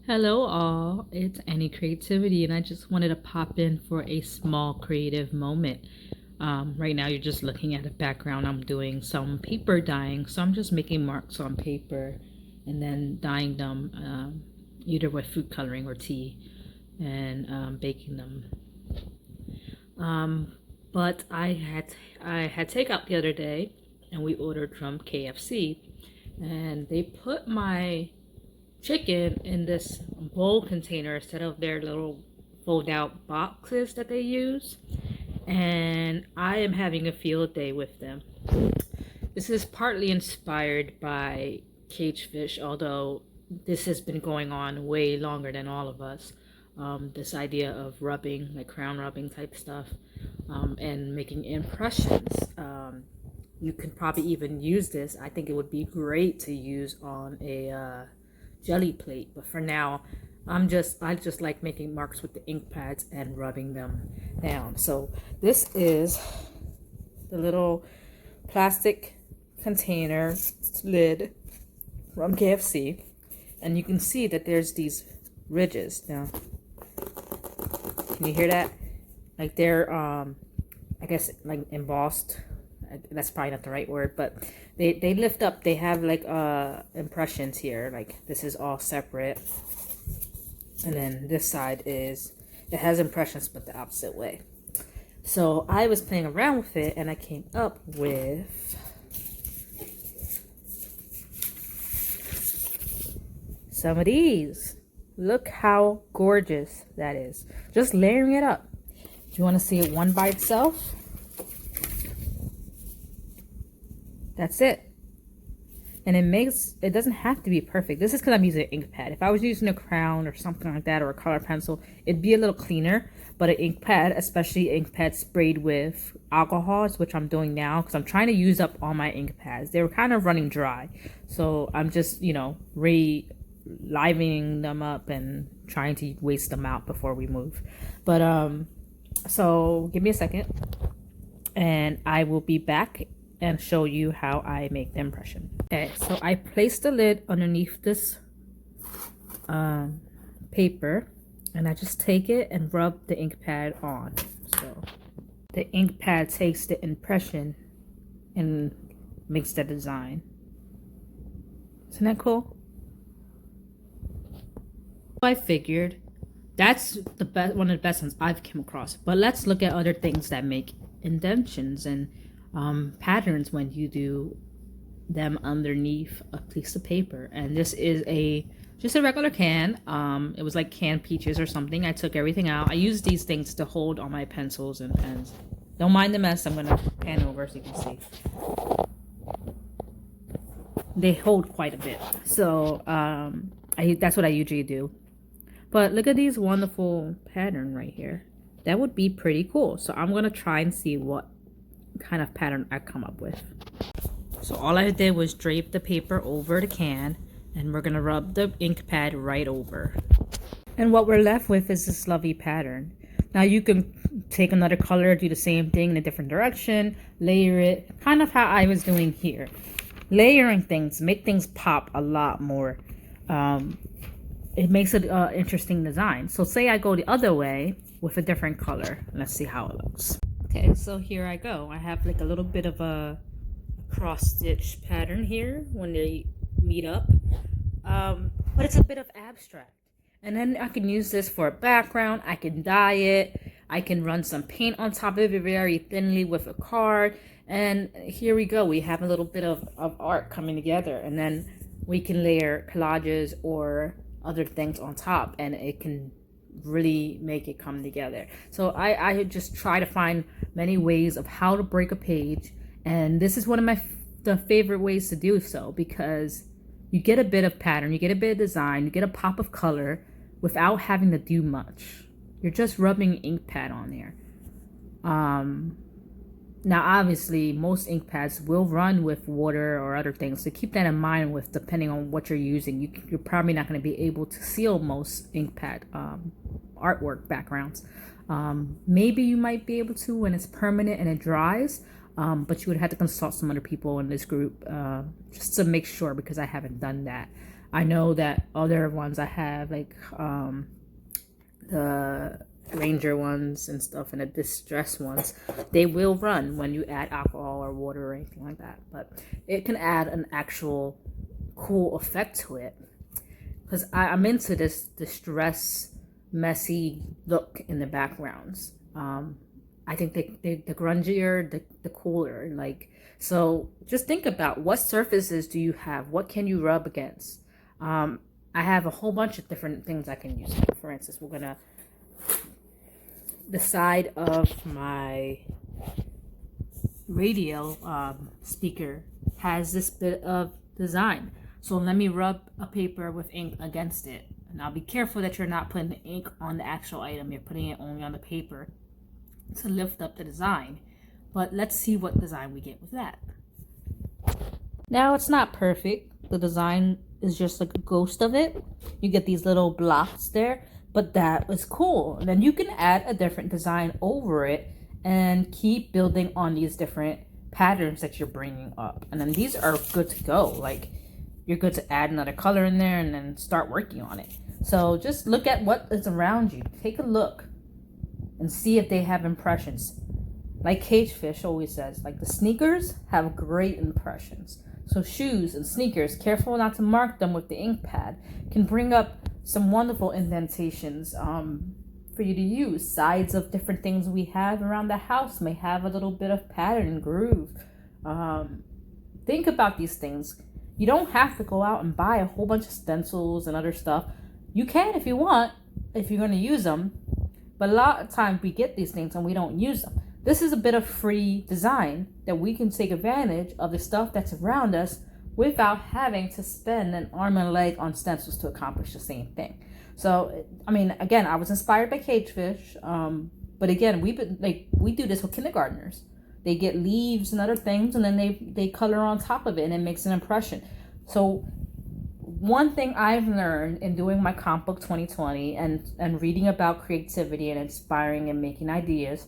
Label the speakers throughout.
Speaker 1: Hello all, it's Any Creativity and I just wanted to pop in for a small creative moment. Right now you're just looking at a background. I'm doing some paper dyeing, so I'm just making marks on paper and then dyeing them either with food coloring or tea and baking them. But I had takeout the other day and we ordered from KFC and they put my chicken in this bowl container instead of their little fold out boxes that they use, and I am having a field day with them. This is partly inspired by cage fish, although this has been going on way longer than all of us. This idea of rubbing, like crown rubbing type stuff, and making impressions. You could probably even use this. I think it would be great to use on a jelly plate, but for now I just like making marks with the ink pads and rubbing them down. So this is the little plastic container lid from KFC, and you can see that there's these ridges. Now can you hear that? Like they're I guess like embossed. That's probably not the right word, but they lift up. They have like impressions here. Like this is all separate, and then this side is, it has impressions but the opposite way. So I was playing around with it and I came up with some of these. Look how gorgeous that is. Just layering it up. Do you want to see it one by itself? That's it. And it doesn't have to be perfect. This is because I'm using an ink pad. If I was using a crown or something like that, or a color pencil, it'd be a little cleaner. But an ink pad, especially ink pad sprayed with alcohols, which I'm doing now because I'm trying to use up all my ink pads. They were kind of running dry. So I'm just, livening them up and trying to waste them out before we move. But so give me a second and I will be back and show you how I make the impression. Okay, so I placed the lid underneath this paper, and I just take it and rub the ink pad on. So the ink pad takes the impression and makes the design. Isn't that cool? I figured that's the best, one of the best ones I've come across. But let's look at other things that make indentions and patterns when you do them underneath a piece of paper. And this is just a regular can. It was like canned peaches or something. I took everything out. I use these things to hold all my pencils and pens. Don't mind the mess. I'm gonna pan over so you can see. They hold quite a bit. So that's what I usually do. But look at these wonderful pattern right here. That would be pretty cool. So I'm gonna try and see what kind of pattern I come up with. So all I did was drape the paper over the can, and we're gonna rub the ink pad right over. And what we're left with is this lovely pattern. Now you can take another color, do the same thing in a different direction, layer it, kind of how I was doing here. Layering things make things pop a lot more. It makes it an interesting design. So say I go the other way with a different color. Let's see how it looks. Okay, so here I go. I have like a little bit of a cross stitch pattern here when they meet up. But it's a bit of abstract. And then I can use this for a background. I can dye it. I can run some paint on top of it very thinly with a card. And here we go. We have a little bit of art coming together. And then we can layer collages or other things on top, and it can really make it come together. So I just try to find many ways of how to break a page, and this is one of the favorite ways to do so, because you get a bit of pattern, you get a bit of design, you get a pop of color without having to do much. You're just rubbing ink pad on there. Now obviously most ink pads will run with water or other things, so keep that in mind with depending on what you're using. You're probably not going to be able to seal most ink pad artwork backgrounds. Maybe you might be able to when it's permanent and it dries, but you would have to consult some other people in this group just to make sure, because I haven't done that. I know that other ones I have, like the Ranger ones and stuff and the distress ones, they will run when you add alcohol or water or anything like that. But it can add an actual cool effect to it, because I'm into this distress, messy look in the backgrounds. I think the grungier, the cooler. Like, so just think about what surfaces do you have? What can you rub against? I have a whole bunch of different things I can use. For instance, the side of my radio speaker has this bit of design. So let me rub a paper with ink against it. Now be careful that you're not putting the ink on the actual item. You're putting it only on the paper to lift up the design. But let's see what design we get with that. Now it's not perfect. The design is just like a ghost of it. You get these little blocks there, but that was cool. And then you can add a different design over it and keep building on these different patterns that you're bringing up. And then these are good to go. Like, you're good to add another color in there and then start working on it. So just look at what is around you. Take a look and see if they have impressions. Like Cagefish always says, like, the sneakers have great impressions. So shoes and sneakers, careful not to mark them with the ink pad, can bring up some wonderful indentations for you to use. Sides of different things we have around the house may have a little bit of pattern and groove. Think about these things. You don't have to go out and buy a whole bunch of stencils and other stuff. You can if you want, if you're going to use them. But a lot of times we get these things and we don't use them. This is a bit of free design that we can take advantage of the stuff that's around us without having to spend an arm and a leg on stencils to accomplish the same thing. So, I mean, again, I was inspired by Cagefish. But again, we do this with kindergartners. They get leaves and other things, and then they color on top of it, and it makes an impression. So one thing I've learned in doing my Comp Book 2020 and reading about creativity and inspiring and making ideas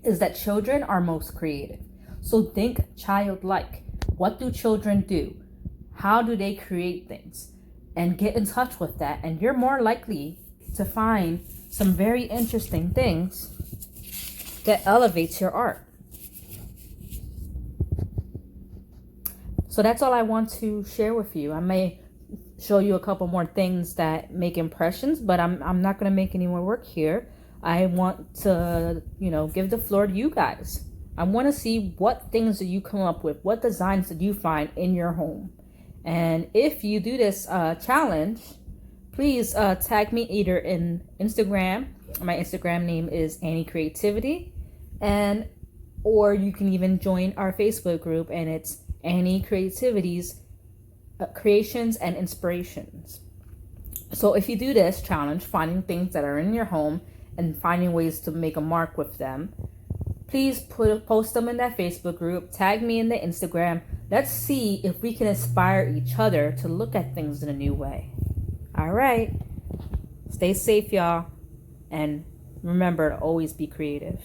Speaker 1: is that children are most creative. So think childlike. What do children do? How do they create things? And get in touch with that, and you're more likely to find some very interesting things that elevates your art. So that's all I want to share with you. I may show you a couple more things that make impressions, but I'm not going to make any more work here. I want to, give the floor to you guys. I want to see what things that you come up with, what designs that you find in your home. And if you do this challenge, please tag me either in Instagram. My Instagram name is Annie Creativity, or you can even join our Facebook group, and it's Annie Creativity's Creations and Inspirations. So if you do this challenge, finding things that are in your home and finding ways to make a mark with them, please post them in that Facebook group, tag me in the Instagram. Let's see if we can inspire each other to look at things in a new way. All right. Stay safe, y'all. And remember to always be creative.